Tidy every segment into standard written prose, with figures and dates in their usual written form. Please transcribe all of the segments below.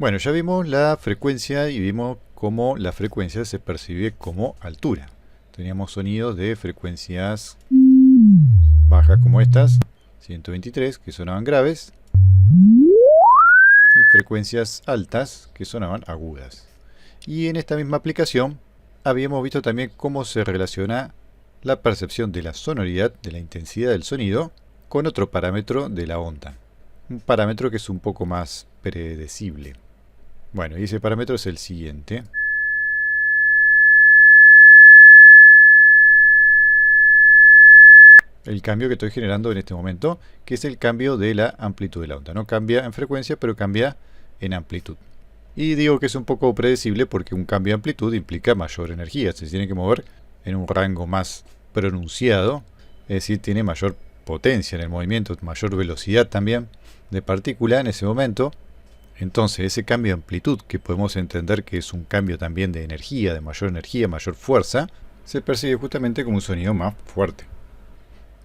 Bueno, ya vimos la frecuencia y vimos cómo la frecuencia se percibe como altura. Teníamos sonidos de frecuencias bajas como estas, 123, que sonaban graves, y frecuencias altas, que sonaban agudas. Y en esta misma aplicación habíamos visto también cómo se relaciona la percepción de la sonoridad, de la intensidad del sonido, con otro parámetro de la onda. Un parámetro que es un poco más predecible. Bueno, y ese parámetro es el siguiente. El cambio que estoy generando en este momento, que es el cambio de la amplitud de la onda. No cambia en frecuencia, pero cambia en amplitud. Y digo que es un poco predecible porque un cambio de amplitud implica mayor energía. Se tiene que mover en un rango más pronunciado, es decir, tiene mayor potencia en el movimiento, mayor velocidad también de partícula en ese momento. Entonces ese cambio de amplitud, que podemos entender que es un cambio también de energía, mayor fuerza, se percibe justamente como un sonido más fuerte.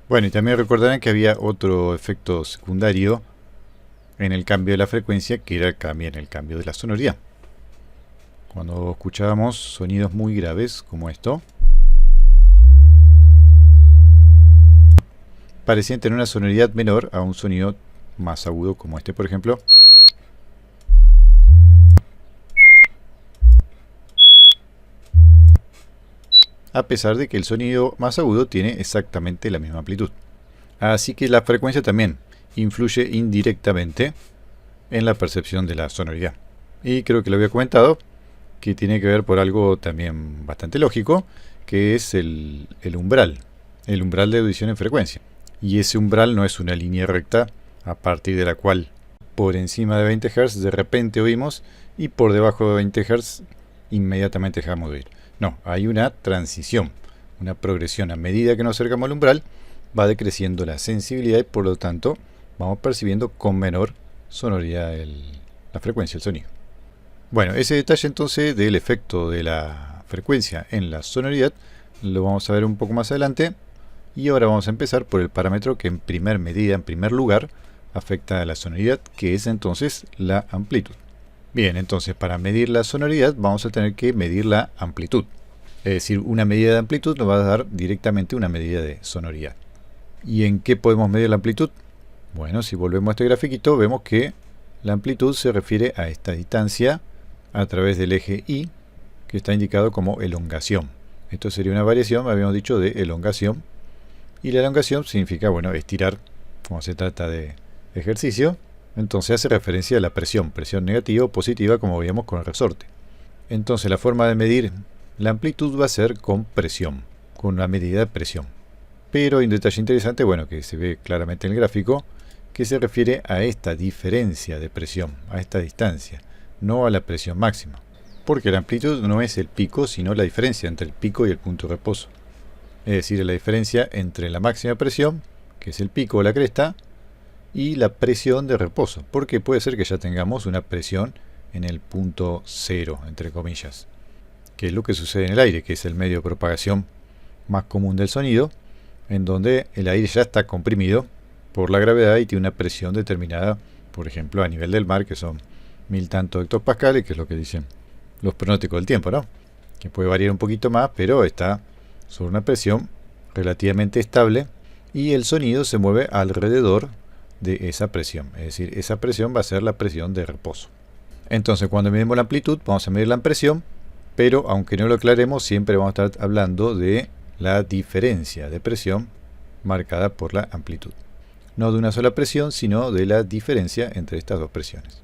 Bueno, y también recordarán que había otro efecto secundario en el cambio de la frecuencia, que era también el cambio de la sonoridad. Cuando escuchábamos sonidos muy graves como esto, parecían tener una sonoridad menor a un sonido más agudo como este, por ejemplo. A pesar de que el sonido más agudo tiene exactamente la misma amplitud. Así que la frecuencia también influye indirectamente en la percepción de la sonoridad. Y creo que lo había comentado, que tiene que ver por algo también bastante lógico, que es el umbral de audición en frecuencia. Y ese umbral no es una línea recta a partir de la cual por encima de 20 Hz de repente oímos y por debajo de 20 Hz inmediatamente dejamos de oír. No, hay una transición, una progresión. A medida que nos acercamos al umbral, va decreciendo la sensibilidad y por lo tanto vamos percibiendo con menor sonoridad la frecuencia, el sonido. Bueno, ese detalle entonces del efecto de la frecuencia en la sonoridad lo vamos a ver un poco más adelante. Y ahora vamos a empezar por el parámetro que en primer lugar, afecta a la sonoridad, que es entonces la amplitud. Bien, entonces para medir la sonoridad vamos a tener que medir la amplitud. Es decir, una medida de amplitud nos va a dar directamente una medida de sonoridad. ¿Y en qué podemos medir la amplitud? Bueno, si volvemos a este grafiquito, vemos que la amplitud se refiere a esta distancia a través del eje Y, que está indicado como elongación. Esto sería una variación, habíamos dicho, de elongación. Y la elongación significa, bueno, estirar, como se trata de ejercicio. Entonces hace referencia a la presión negativa o positiva, como veíamos con el resorte. Entonces la forma de medir la amplitud va a ser con presión, con una medida de presión. Pero hay un detalle interesante, bueno, que se ve claramente en el gráfico, que se refiere a esta diferencia de presión, a esta distancia, no a la presión máxima. Porque la amplitud no es el pico, sino la diferencia entre el pico y el punto de reposo. Es decir, la diferencia entre la máxima presión, que es el pico o la cresta, y la presión de reposo, porque puede ser que ya tengamos una presión en el punto cero, entre comillas, que es lo que sucede en el aire, que es el medio de propagación más común del sonido, en donde el aire ya está comprimido por la gravedad y tiene una presión determinada, por ejemplo, a nivel del mar, que son 1000 tantos hectopascales, que es lo que dicen los pronósticos del tiempo, ¿no? Que puede variar un poquito más, pero está sobre una presión relativamente estable y el sonido se mueve alrededor de esa presión, es decir, esa presión va a ser la presión de reposo. Entonces cuando medimos la amplitud vamos a medir la presión, pero aunque no lo aclaremos siempre vamos a estar hablando de la diferencia de presión marcada por la amplitud, no de una sola presión sino de la diferencia entre estas dos presiones.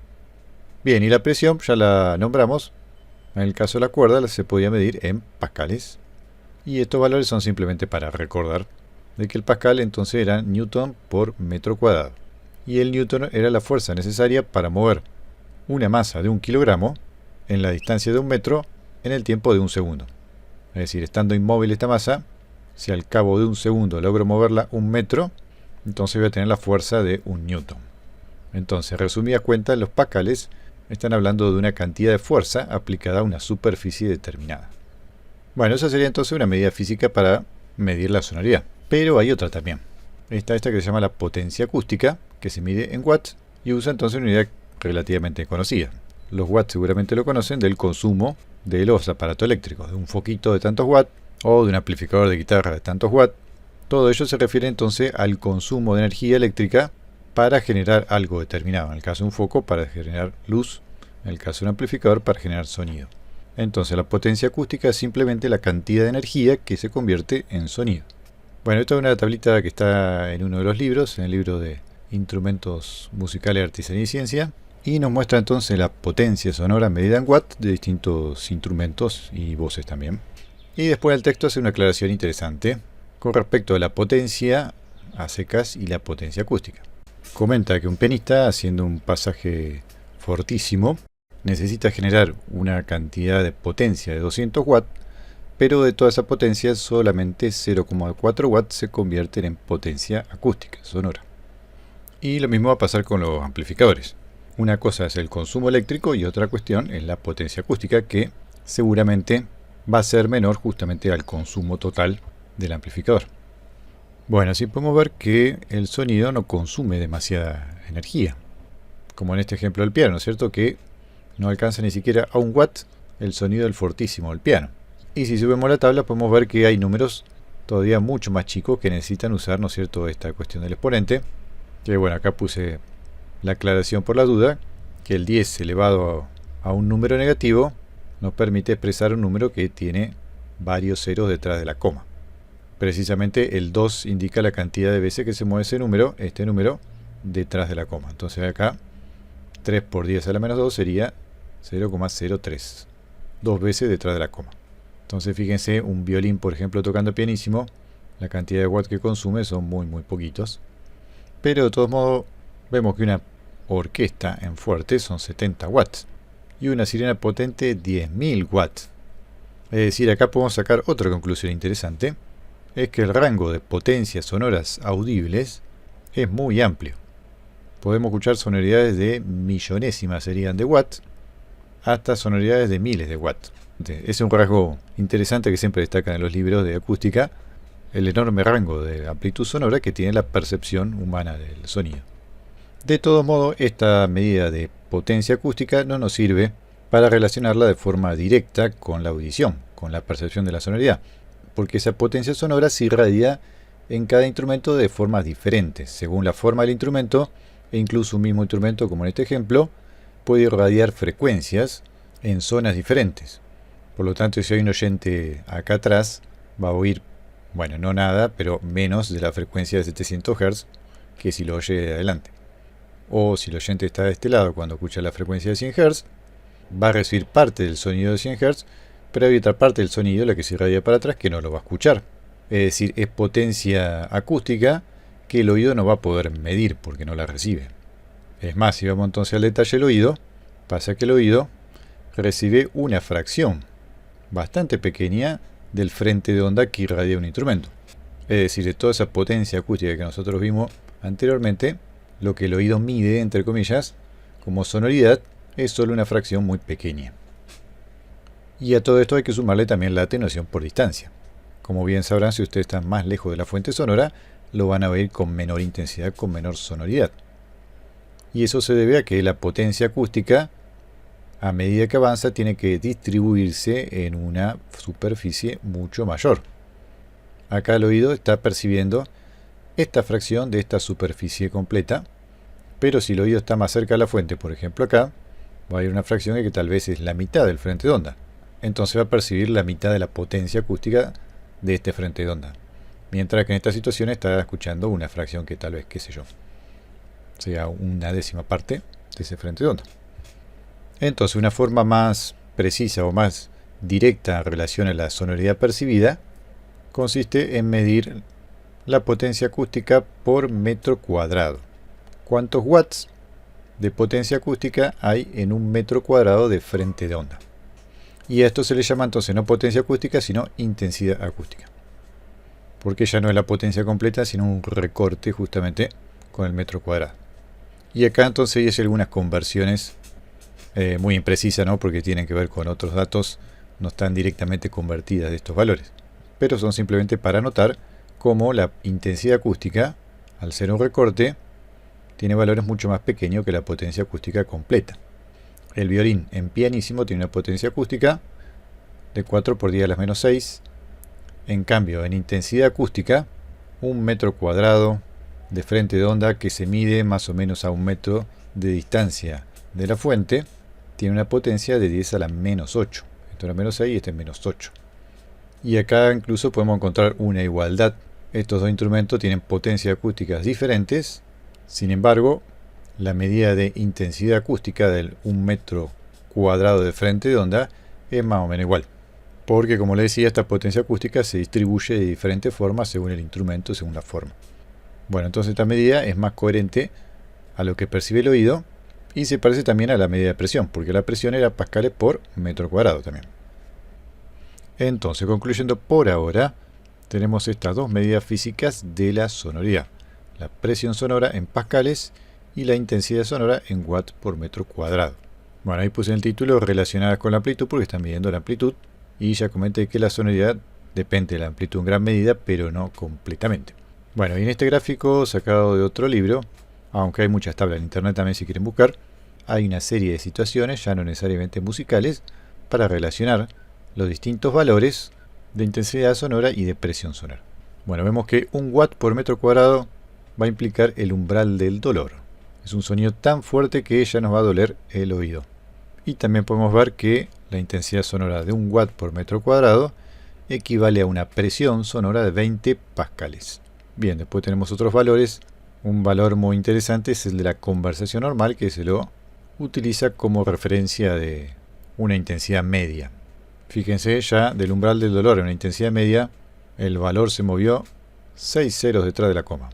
Bien, y la presión ya la nombramos, en el caso de la cuerda se podía medir en pascales. Y estos valores son simplemente para recordar de que el pascal entonces era newton por metro cuadrado. Y el newton era la fuerza necesaria para mover una masa de 1 kilogramo en la distancia de 1 metro en el tiempo de 1 segundo. Es decir, estando inmóvil esta masa, si al cabo de 1 segundo logro moverla 1 metro, entonces voy a tener la fuerza de 1 newton. Entonces, resumidas cuentas, los pascales están hablando de una cantidad de fuerza aplicada a una superficie determinada. Bueno, esa sería entonces una medida física para medir la sonoridad. Pero hay otra también. Está esta que se llama la potencia acústica, que se mide en watts y usa entonces una unidad relativamente conocida, los watts seguramente lo conocen, del consumo de los aparatos eléctricos, de un foquito de tantos watts o de un amplificador de guitarra de tantos watts. Todo ello se refiere entonces al consumo de energía eléctrica para generar algo determinado. En el caso de un foco, para generar luz. En el caso de un amplificador, para generar sonido. Entonces la potencia acústica es simplemente la cantidad de energía que se convierte en sonido. Bueno, esta es una tablita que está en uno de los libros, en el libro de Instrumentos Musicales, Artesanía y Ciencia, y nos muestra entonces la potencia sonora medida en watts de distintos instrumentos y voces también. Y después el texto hace una aclaración interesante con respecto a la potencia a secas y la potencia acústica. Comenta que un pianista, haciendo un pasaje fortísimo, necesita generar una cantidad de potencia de 200 watts, pero de toda esa potencia solamente 0,4 watts se convierten en potencia acústica, sonora. Y lo mismo va a pasar con los amplificadores. Una cosa es el consumo eléctrico y otra cuestión es la potencia acústica, que seguramente va a ser menor justamente al consumo total del amplificador. Bueno, así podemos ver que el sonido no consume demasiada energía, como en este ejemplo del piano, ¿cierto? Que no alcanza ni siquiera a 1 watt el sonido del fortísimo del piano. Y si subimos la tabla podemos ver que hay números todavía mucho más chicos que necesitan usar, ¿no es cierto?, esta cuestión del exponente. Que bueno, acá puse la aclaración por la duda, que el 10 elevado a un número negativo nos permite expresar un número que tiene varios ceros detrás de la coma. Precisamente el 2 indica la cantidad de veces que se mueve ese número, este número, detrás de la coma. Entonces acá 3 por 10 a la menos 2 sería 0,03, 2 veces detrás de la coma. Entonces fíjense, un violín por ejemplo tocando pianísimo, la cantidad de watts que consume son muy poquitos. Pero de todos modos vemos que una orquesta en fuerte son 70 watts y una sirena potente 10.000 watts. Es decir, acá podemos sacar otra conclusión interesante, es que el rango de potencias sonoras audibles es muy amplio. Podemos escuchar sonoridades de millonésimas serían de watts hasta sonoridades de miles de watts. Ese es un rasgo interesante que siempre destacan en los libros de acústica, el enorme rango de amplitud sonora que tiene la percepción humana del sonido. De todo modo, esta medida de potencia acústica no nos sirve para relacionarla de forma directa con la audición, con la percepción de la sonoridad, porque esa potencia sonora se irradia en cada instrumento de formas diferentes, según la forma del instrumento, e incluso un mismo instrumento, como en este ejemplo, puede irradiar frecuencias en zonas diferentes. Por lo tanto, si hay un oyente acá atrás, va a oír, bueno, no nada, pero menos de la frecuencia de 700 Hz que si lo oye de adelante. O si el oyente está de este lado, cuando escucha la frecuencia de 100 Hz, va a recibir parte del sonido de 100 Hz, pero hay otra parte del sonido, la que se irradia para atrás, que no lo va a escuchar. Es decir, es potencia acústica que el oído no va a poder medir porque no la recibe. Es más, si vamos entonces al detalle del oído, pasa que el oído recibe una fracción bastante pequeña del frente de onda que irradia un instrumento. Es decir, de toda esa potencia acústica que nosotros vimos anteriormente, lo que el oído mide, entre comillas, como sonoridad, es solo una fracción muy pequeña. Y a todo esto hay que sumarle también la atenuación por distancia. Como bien sabrán, si ustedes están más lejos de la fuente sonora, lo van a oír con menor intensidad, con menor sonoridad. Y eso se debe a que la potencia acústica, a medida que avanza, tiene que distribuirse en una superficie mucho mayor. Acá el oído está percibiendo esta fracción de esta superficie completa, pero si el oído está más cerca de la fuente, por ejemplo acá, va a haber una fracción que tal vez es la mitad del frente de onda. Entonces va a percibir la mitad de la potencia acústica de este frente de onda. Mientras que en esta situación está escuchando una fracción que tal vez, qué sé yo, sea una décima parte de ese frente de onda. Entonces, una forma más precisa o más directa en relación a la sonoridad percibida consiste en medir la potencia acústica por metro cuadrado. ¿Cuántos watts de potencia acústica hay en un metro cuadrado de frente de onda? Y a esto se le llama entonces no potencia acústica, sino intensidad acústica. Porque ya no es la potencia completa, sino un recorte justamente con el metro cuadrado. Y acá entonces hay algunas conversiones muy imprecisas, ¿no? Porque tienen que ver con otros datos, no están directamente convertidas de estos valores. Pero son simplemente para notar cómo la intensidad acústica, al ser un recorte, tiene valores mucho más pequeños que la potencia acústica completa. El violín en pianísimo tiene una potencia acústica de 4 por 10 a la menos 6. En cambio, en intensidad acústica, 1 metro cuadrado de frente de onda, que se mide más o menos a 1 metro de distancia de la fuente, tiene una potencia de 10 a la menos 8. Esto es la menos 6 y este es menos 8. Y acá incluso podemos encontrar una igualdad. Estos dos instrumentos tienen potencias acústicas diferentes. Sin embargo, la medida de intensidad acústica del 1 metro cuadrado de frente de onda es más o menos igual. Porque, como les decía, esta potencia acústica se distribuye de diferentes formas según el instrumento, según la forma. Bueno, entonces esta medida es más coherente a lo que percibe el oído y se parece también a la medida de presión, porque la presión era pascales por metro cuadrado también. Entonces, concluyendo por ahora, tenemos estas dos medidas físicas de la sonoridad. La presión sonora en pascales y la intensidad sonora en watts por metro cuadrado. Bueno, ahí puse en el título relacionadas con la amplitud porque están midiendo la amplitud y ya comenté que la sonoridad depende de la amplitud en gran medida, pero no completamente. Bueno, y en este gráfico sacado de otro libro, aunque hay muchas tablas en internet también si quieren buscar, hay una serie de situaciones, ya no necesariamente musicales, para relacionar los distintos valores de intensidad sonora y de presión sonora. Bueno, vemos que 1 watt por metro cuadrado va a implicar el umbral del dolor. Es un sonido tan fuerte que ya nos va a doler el oído. Y también podemos ver que la intensidad sonora de 1 watt por metro cuadrado equivale a una presión sonora de 20 pascales. Bien, después tenemos otros valores. Un valor muy interesante es el de la conversación normal, que se lo utiliza como referencia de una intensidad media. Fíjense, ya del umbral del dolor en una intensidad media, el valor se movió 6 ceros detrás de la coma.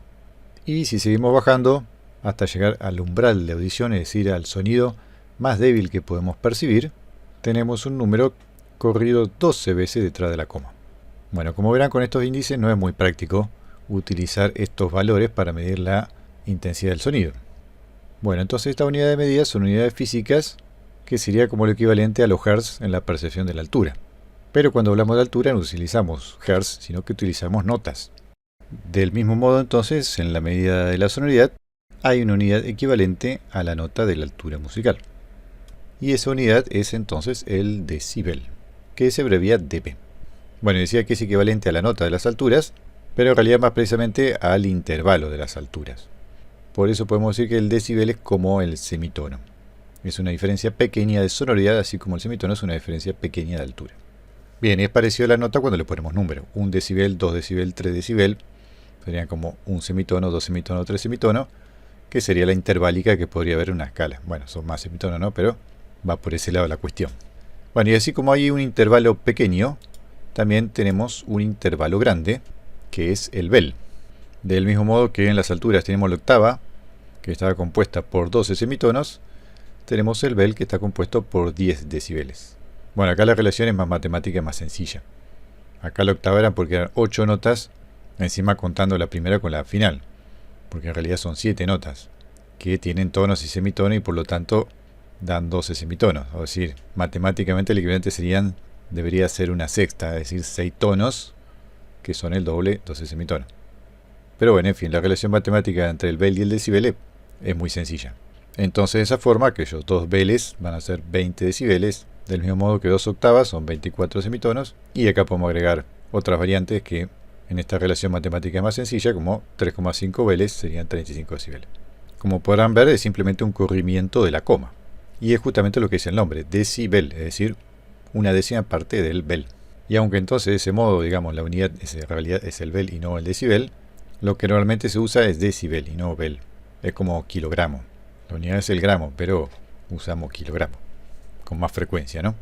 Y si seguimos bajando hasta llegar al umbral de audición, es decir, al sonido más débil que podemos percibir, tenemos un número corrido 12 veces detrás de la coma. Bueno, como verán, con estos índices no es muy práctico utilizar estos valores para medir la intensidad del sonido. Bueno, entonces esta unidad de medida son unidades físicas que sería como lo equivalente a los hertz en la percepción de la altura. Pero cuando hablamos de altura no utilizamos hertz, sino que utilizamos notas. Del mismo modo, entonces, en la medida de la sonoridad hay una unidad equivalente a la nota de la altura musical. Y esa unidad es entonces el decibel, que se abrevia dB. Bueno, decía que es equivalente a la nota de las alturas, pero en realidad más precisamente al intervalo de las alturas. Por eso podemos decir que el decibel es como el semitono. Es una diferencia pequeña de sonoridad, así como el semitono es una diferencia pequeña de altura. Bien, es parecido a la nota cuando le ponemos número. 1 decibel, 2 decibel, 3 decibel. Serían como un semitono, 2 semitonos, 3 semitonos, que sería la interválica que podría haber en una escala. Bueno, son más semitonos, ¿no? Pero va por ese lado la cuestión. Bueno, y así como hay un intervalo pequeño, también tenemos un intervalo grande, que es el bel. Del mismo modo que en las alturas tenemos la octava, que está compuesta por 12 semitonos, tenemos el bel, que está compuesto por 10 decibeles. Bueno, acá la relación es más matemática y más sencilla. Acá la octava era porque eran 8 notas, encima contando la primera con la final, porque en realidad son 7 notas, que tienen tonos y semitonos y por lo tanto dan 12 semitonos. Es decir, matemáticamente el equivalente debería ser una sexta, es decir, 6 tonos, que son el doble, 12 semitonos. Pero bueno, en fin, la relación matemática entre el bel y el decibel es muy sencilla. Entonces, de esa forma, aquellos dos beles van a ser 20 decibeles, del mismo modo que 2 octavas son 24 semitonos, y acá podemos agregar otras variantes que en esta relación matemática es más sencilla, como 3,5 beles serían 35 decibeles. Como podrán ver, es simplemente un corrimiento de la coma. Y es justamente lo que dice el nombre, decibel, es decir, una décima parte del bel. Y aunque entonces de ese modo, digamos, la unidad en realidad es el bel y no el decibel, lo que normalmente se usa es decibel y no bel. Es como kilogramo. La unidad es el gramo, pero usamos kilogramo. Con más frecuencia, ¿no?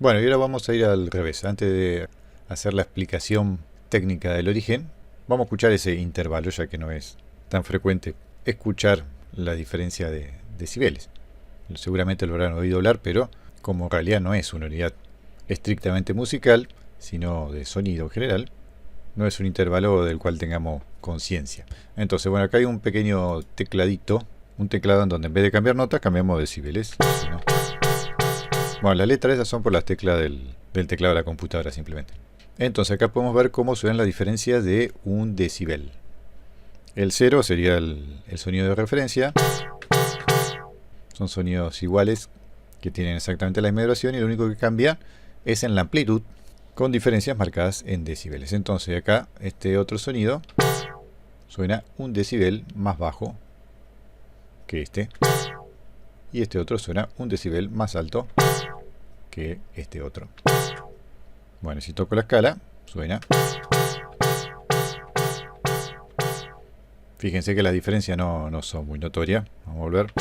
Bueno, y ahora vamos a ir al revés. Antes de hacer la explicación técnica del origen, vamos a escuchar ese intervalo, ya que no es tan frecuente escuchar la diferencia de decibeles. Seguramente lo habrán oído hablar, pero como en realidad no es una unidad estrictamente musical, sino de sonido en general, no es un intervalo del cual tengamos conciencia. Entonces, bueno, acá hay un pequeño tecladito, un teclado en donde en vez de cambiar notas, cambiamos decibeles, ¿no? Bueno, las letras esas son por las teclas del teclado de la computadora simplemente. Entonces acá podemos ver cómo suenan las diferencias de un decibel. El 0 sería el sonido de referencia. Son sonidos iguales que tienen exactamente la misma duración y lo único que cambia es en la amplitud, con diferencias marcadas en decibeles. Entonces acá este otro sonido suena un decibel más bajo que este, y este otro suena un decibel más alto que este otro. Bueno, si toco la escala, suena. Fíjense que las diferencias no son muy notorias. Vamos a volver.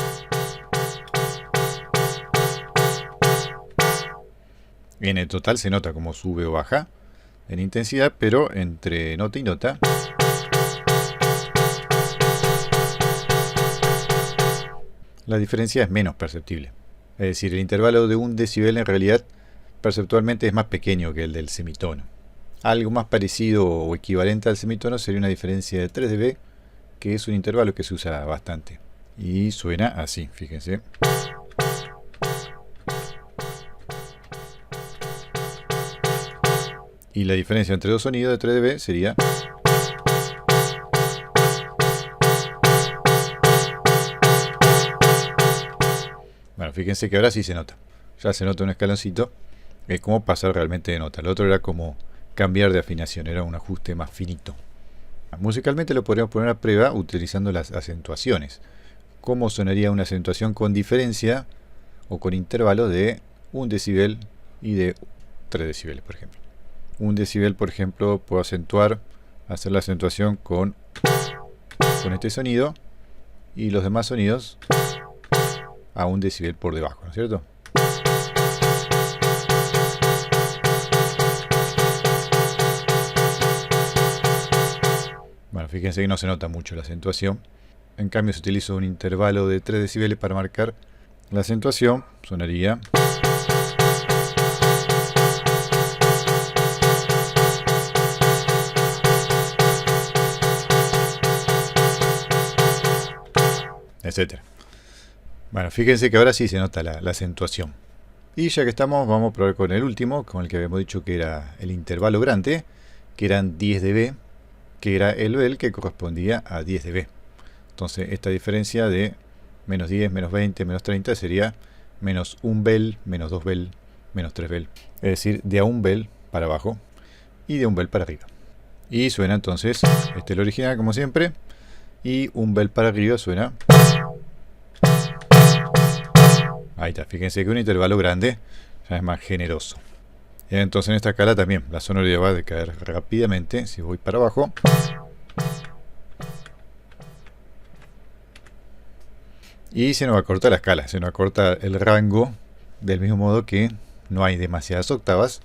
En el total se nota como sube o baja en intensidad, pero entre nota y nota la diferencia es menos perceptible. Es decir, el intervalo de un decibel en realidad perceptualmente es más pequeño que el del semitono. Algo más parecido o equivalente al semitono sería una diferencia de 3 dB, que es un intervalo que se usa bastante. Y suena así, fíjense. Y la diferencia entre dos sonidos de 3 dB sería... Bueno, fíjense que ahora sí se nota. Ya se nota un escaloncito. Es como pasar realmente de nota. El otro era como cambiar de afinación. Era un ajuste más finito. Musicalmente lo podríamos poner a prueba utilizando las acentuaciones. ¿Cómo sonaría una acentuación con diferencia o con intervalo de 1 decibel y de 3 decibeles, por ejemplo? 1 decibel, por ejemplo, puedo hacer la acentuación con este sonido y los demás sonidos a 1 decibel por debajo, ¿no es cierto? Bueno, fíjense que no se nota mucho la acentuación. En cambio, si utilizo un intervalo de 3 decibeles para marcar la acentuación, sonaría... etcétera. Bueno, fíjense que ahora sí se nota la acentuación. Y ya que estamos, vamos a probar con el último, con el que habíamos dicho que era el intervalo grande, que eran 10 dB, que era el bel que correspondía a 10 dB. Entonces esta diferencia de menos 10, menos 20, menos 30 sería menos 1 bel, menos 2 bel, menos 3 bel. Es decir, de a 1 bel para abajo y de 1 bel para arriba. Y suena entonces, este es el original como siempre, y 1 bel para arriba suena... Ahí está, fíjense que un intervalo grande ya es más generoso. Entonces en esta escala también la sonoridad va a decaer rápidamente si voy para abajo. Y se nos acorta la escala, se nos acorta el rango, del mismo modo que no hay demasiadas octavas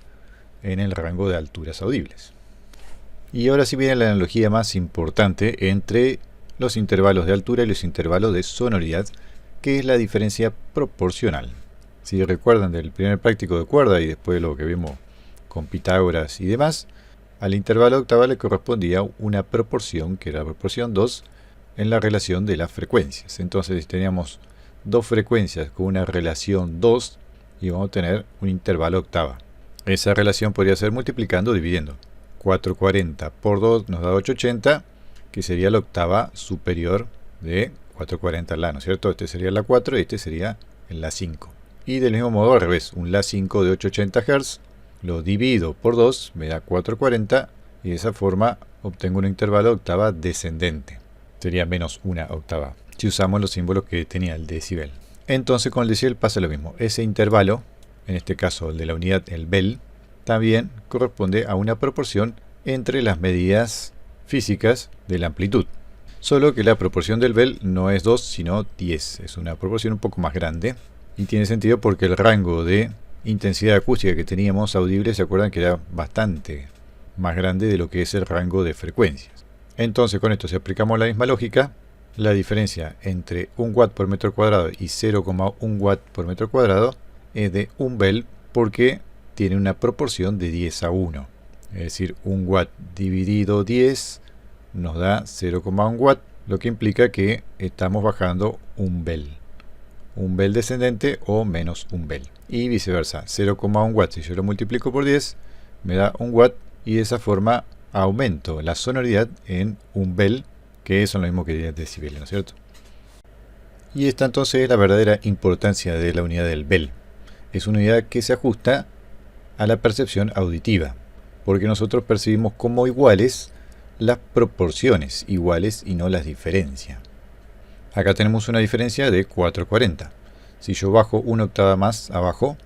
en el rango de alturas audibles. Y ahora sí viene la analogía más importante entre los intervalos de altura y los intervalos de sonoridad, que es la diferencia proporcional. Si recuerdan del primer práctico de cuerda y después lo que vimos con Pitágoras y demás, al intervalo octava le correspondía una proporción, que era la proporción 2, en la relación de las frecuencias. Entonces, si teníamos dos frecuencias con una relación 2, íbamos a tener un intervalo octava. Esa relación podría ser multiplicando o dividiendo. 440 por 2 nos da 880, que sería la octava superior de 440 La, ¿no es cierto? Este sería la 4 y este sería el La 5. Y del mismo modo al revés, un La 5 de 880 Hz lo divido por 2, me da 440 y de esa forma obtengo un intervalo de octava descendente. Sería menos una octava, si usamos los símbolos que tenía el decibel. Entonces con el decibel pasa lo mismo. Ese intervalo, en este caso el de la unidad, el bel, también corresponde a una proporción entre las medidas físicas de la amplitud. Solo que la proporción del bel no es 2, sino 10. Es una proporción un poco más grande. Y tiene sentido porque el rango de intensidad acústica que teníamos audible, se acuerdan que era bastante más grande de lo que es el rango de frecuencias. Entonces con esto, si aplicamos la misma lógica, la diferencia entre 1 watt por metro cuadrado y 0,1 watt por metro cuadrado es de 1 bel, porque tiene una proporción de 10 a 1. Es decir, 1 watt dividido 10 nos da 0,1 watt, lo que implica que estamos bajando 1 bel. 1 bel descendente o menos 1 bel. Y viceversa, 0,1 watt, si yo lo multiplico por 10, me da 1 watt y de esa forma aumento la sonoridad en 1 bel, que son lo mismo que 10 decibeles, ¿no es cierto? Y esta entonces es la verdadera importancia de la unidad del Bell. Es una unidad que se ajusta a la percepción auditiva, porque nosotros percibimos como iguales las proporciones iguales y no las diferencias. Acá tenemos una diferencia de 440. Si yo bajo una octava más abajo,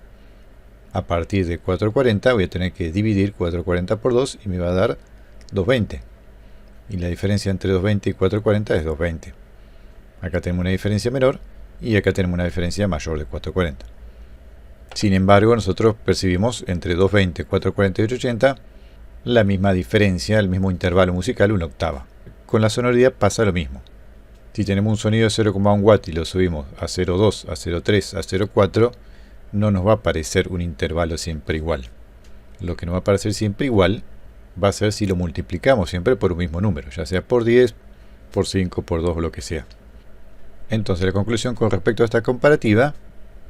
a partir de 440 voy a tener que dividir 440 por 2 y me va a dar 220. Y la diferencia entre 220 y 440 es 220. Acá tenemos una diferencia menor y acá tenemos una diferencia mayor de 440. Sin embargo, nosotros percibimos entre 220, 440 y 880 la misma diferencia, el mismo intervalo musical, una octava. Con la sonoridad pasa lo mismo. Si tenemos un sonido de 0,1 watt y lo subimos a 0,2, a 0,3, a 0,4, no nos va a parecer un intervalo siempre igual. Lo que nos va a parecer siempre igual va a ser si lo multiplicamos siempre por un mismo número, ya sea por 10, por 5, por 2 o lo que sea. Entonces la conclusión con respecto a esta comparativa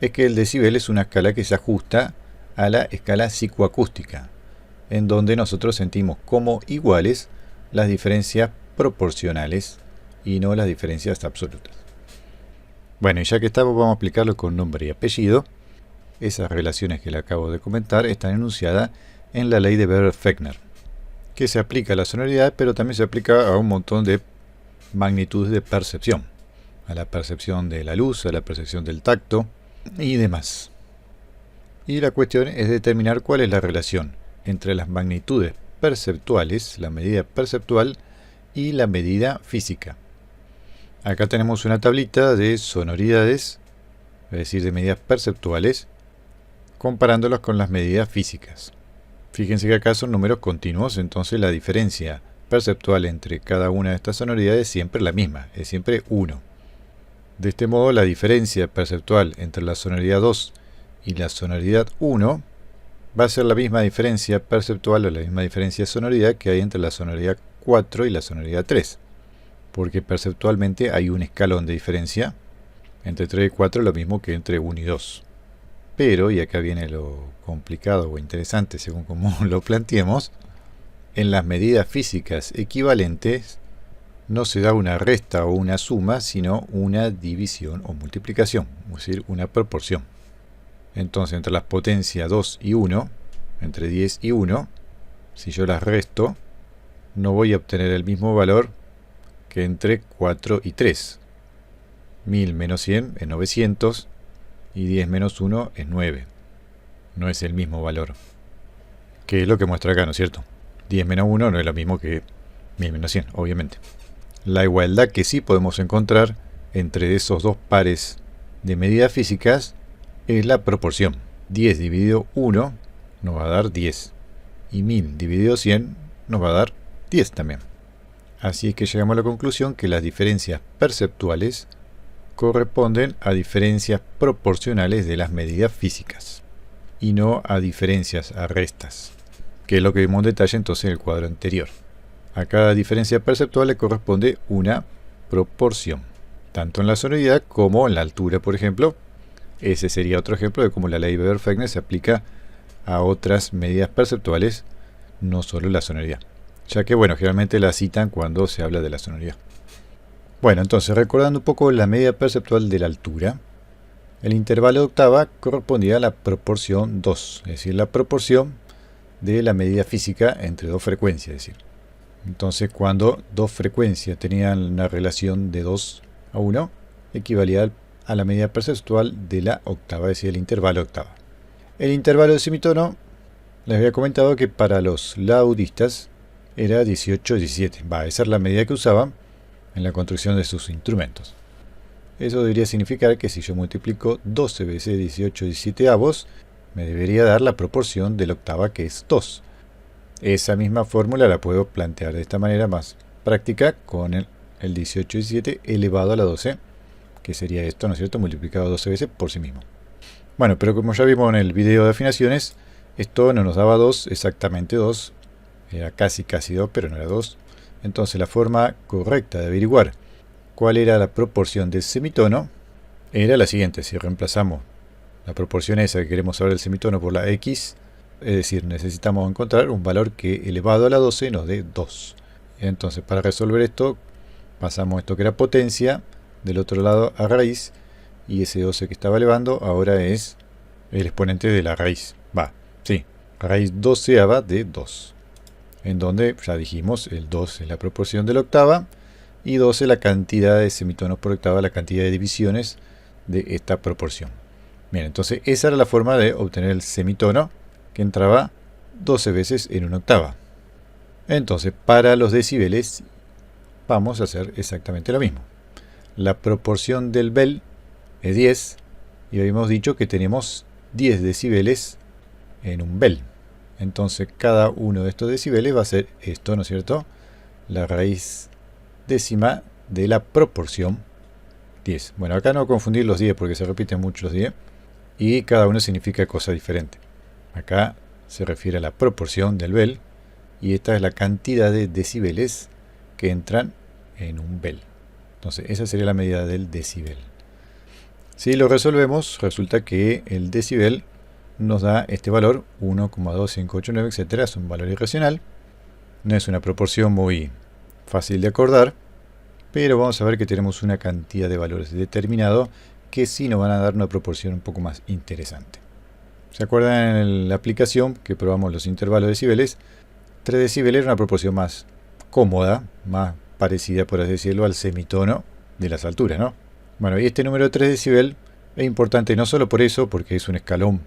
es que el decibel es una escala que se ajusta a la escala psicoacústica, en donde nosotros sentimos como iguales las diferencias proporcionales y no las diferencias absolutas. Bueno, y ya que estamos, vamos a aplicarlo con nombre y apellido. Esas relaciones que le acabo de comentar están enunciadas en la ley de Weber-Fechner, que se aplica a la sonoridad, pero también se aplica a un montón de magnitudes de percepción, a la percepción de la luz, a la percepción del tacto y demás. Y la cuestión es determinar cuál es la relación entre las magnitudes perceptuales, la medida perceptual, y la medida física. Acá tenemos una tablita de sonoridades, es decir, de medidas perceptuales, comparándolas con las medidas físicas. Fíjense que acá son números continuos, entonces la diferencia perceptual entre cada una de estas sonoridades es siempre la misma, es siempre 1. De este modo, la diferencia perceptual entre la sonoridad 2 y la sonoridad 1 va a ser la misma diferencia perceptual o la misma diferencia de sonoridad que hay entre la sonoridad 4 y la sonoridad 3. Porque perceptualmente hay un escalón de diferencia entre 3 y 4, lo mismo que entre 1 y 2. Pero, y acá viene lo complicado o interesante según como lo planteemos, en las medidas físicas equivalentes no se da una resta o una suma, sino una división o multiplicación, es decir, una proporción. Entonces, entre las potencias 2 y 1, entre 10 y 1, si yo las resto, no voy a obtener el mismo valor que entre 4 y 3. 1000 menos 100 es 900 y 10 menos 1 es 9. No es el mismo valor. Que es lo que muestra acá, ¿no es cierto? 10 menos 1 no es lo mismo que 1000 menos 100, obviamente. La igualdad que sí podemos encontrar entre esos dos pares de medidas físicas es la proporción. 10 dividido 1 nos va a dar 10. Y 1000 dividido 100 nos va a dar 10 también. Así es que llegamos a la conclusión que las diferencias perceptuales corresponden a diferencias proporcionales de las medidas físicas y no a diferencias a restas, que es lo que vimos en detalle entonces en el cuadro anterior. A cada diferencia perceptual le corresponde una proporción, tanto en la sonoridad como en la altura, por ejemplo. Ese sería otro ejemplo de cómo la ley Weber-Fechner se aplica a otras medidas perceptuales, no solo la sonoridad, ya que, bueno, generalmente la citan cuando se habla de la sonoridad. Bueno, entonces, recordando un poco la medida perceptual de la altura, el intervalo de octava correspondía a la proporción 2, es decir, la proporción de la medida física entre dos frecuencias, es decir. Entonces, cuando dos frecuencias tenían una relación de 2 a 1, equivalía a la medida perceptual de la octava, es decir, el intervalo de octava. El intervalo de semitono, les había comentado que para los laudistas era 18-17. Esa es la medida que usaban en la construcción de sus instrumentos. Eso debería significar que si yo multiplico 12 veces 18/17, me debería dar la proporción de la octava, que es 2. Esa misma fórmula la puedo plantear de esta manera más práctica con el 18/17 elevado a la 12, que sería esto, ¿no es cierto?, multiplicado 12 veces por sí mismo. Bueno, pero como ya vimos en el video de afinaciones, esto no nos daba 2, exactamente 2, era casi 2, pero no era 2. Entonces la forma correcta de averiguar cuál era la proporción del semitono era la siguiente. Si reemplazamos la proporción esa que queremos saber del semitono por la x, es decir, necesitamos encontrar un valor que elevado a la 12 nos dé 2. Entonces, para resolver esto, pasamos esto que era potencia del otro lado a raíz, y ese 12 que estaba elevando ahora es el exponente de la raíz. Sí, raíz doceava de 2. En donde ya dijimos, el 2 es la proporción de la octava, y 12 la cantidad de semitonos por octava, la cantidad de divisiones de esta proporción. Bien, entonces esa era la forma de obtener el semitono que entraba 12 veces en una octava. Entonces, para los decibeles vamos a hacer exactamente lo mismo. La proporción del bel es 10, y habíamos dicho que tenemos 10 decibeles en un bel. Entonces, cada uno de estos decibeles va a ser esto, ¿no es cierto? La raíz décima de la proporción 10. Bueno, acá no confundir los 10 porque se repiten mucho los 10, y cada uno significa cosa diferente. Acá se refiere a la proporción del bel, y esta es la cantidad de decibeles que entran en un bel. Entonces, esa sería la medida del decibel. Si lo resolvemos, resulta que el decibel nos da este valor, 1,2589, etc. Es un valor irracional. No es una proporción muy fácil de acordar, pero vamos a ver que tenemos una cantidad de valores determinado que sí nos van a dar una proporción un poco más interesante. ¿Se acuerdan en la aplicación que probamos los intervalos de decibeles? 3 decibeles era una proporción más cómoda, más parecida, por así decirlo, al semitono de las alturas, ¿no? Bueno, y este número de 3 decibel es importante no solo por eso, porque es un escalón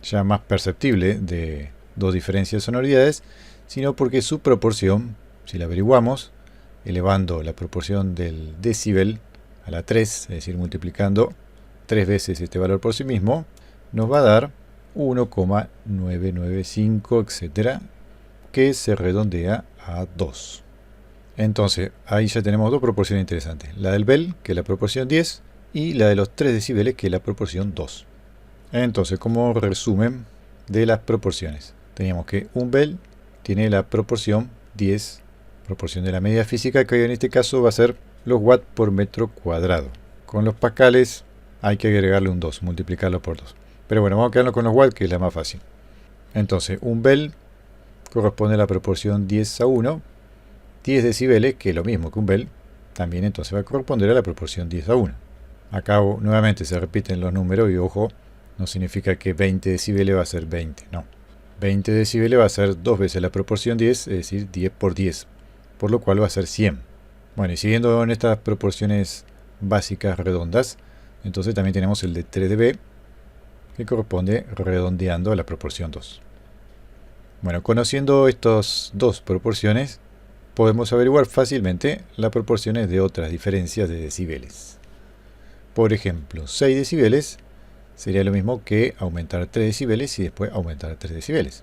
ya más perceptible de dos diferencias de sonoridades, sino porque su proporción, si la averiguamos, elevando la proporción del decibel a la 3, es decir, multiplicando 3 veces este valor por sí mismo, nos va a dar 1,995, etc., que se redondea a 2. Entonces, ahí ya tenemos dos proporciones interesantes. La del bel, que es la proporción 10, y la de los 3 decibeles, que es la proporción 2. Entonces, como resumen de las proporciones, teníamos que un bel tiene la proporción 10, proporción de la medida física, que en este caso va a ser los watts por metro cuadrado. Con los pascales hay que agregarle un 2, multiplicarlo por 2. Pero bueno, vamos a quedarnos con los watts, que es la más fácil. Entonces, un bel corresponde a la proporción 10 a 1. 10 decibeles, que es lo mismo que un bel, también entonces va a corresponder a la proporción 10 a 1. Acá nuevamente se repiten los números y ojo, no significa que 20 decibeles va a ser 20, no. 20 decibeles va a ser 2 veces la proporción 10, es decir, 10 por 10, por lo cual va a ser 100. Bueno, y siguiendo en estas proporciones básicas redondas, entonces también tenemos el de 3 dB, que corresponde redondeando a la proporción 2. Bueno, conociendo estas dos proporciones, podemos averiguar fácilmente las proporciones de otras diferencias de decibeles. Por ejemplo, 6 decibeles sería lo mismo que aumentar 3 decibeles y después aumentar 3 decibeles.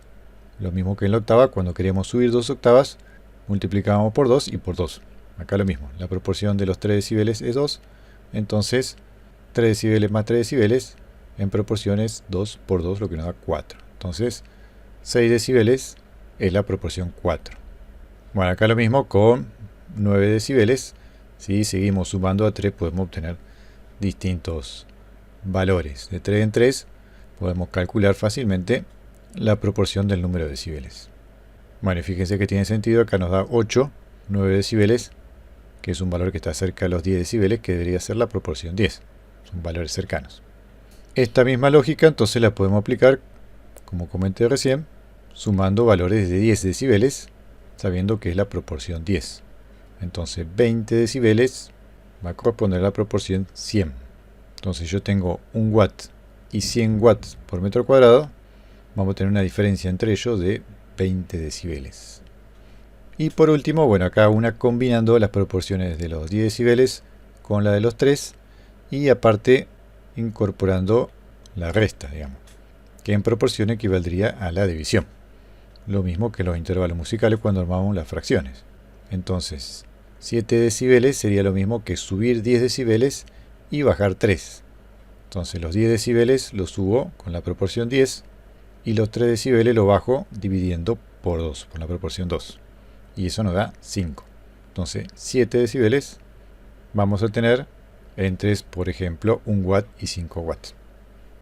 Lo mismo que en la octava, cuando queríamos subir 2 octavas, multiplicábamos por 2 y por 2. Acá lo mismo, la proporción de los 3 decibeles es 2, entonces 3 decibeles más 3 decibeles en proporciones 2 por 2, lo que nos da 4. Entonces, 6 decibeles es la proporción 4. Bueno, acá lo mismo con 9 decibeles. Si seguimos sumando a 3, podemos obtener distintos valores. De 3 en 3 podemos calcular fácilmente la proporción del número de decibeles. Bueno, y fíjense que tiene sentido. Acá nos da 8, 9 decibeles, que es un valor que está cerca de los 10 decibeles, que debería ser la proporción 10. Son valores cercanos. Esta misma lógica entonces la podemos aplicar, como comenté recién, sumando valores de 10 decibeles, sabiendo que es la proporción 10. Entonces 20 decibeles va a corresponder a la proporción 100. Entonces yo tengo 1 watt y 100 watts por metro cuadrado, vamos a tener una diferencia entre ellos de 20 decibeles. Y por último, bueno, acá una combinando las proporciones de los 10 decibeles con la de los 3, y aparte incorporando la resta, digamos, que en proporción equivaldría a la división. Lo mismo que los intervalos musicales cuando armamos las fracciones. Entonces, 7 decibeles sería lo mismo que subir 10 decibeles y bajar 3. Entonces, los 10 decibeles los subo con la proporción 10 y los 3 decibeles los bajo dividiendo por 2, por la proporción 2. Y eso nos da 5. Entonces, 7 decibeles vamos a tener entre, por ejemplo, 1 watt y 5 watts.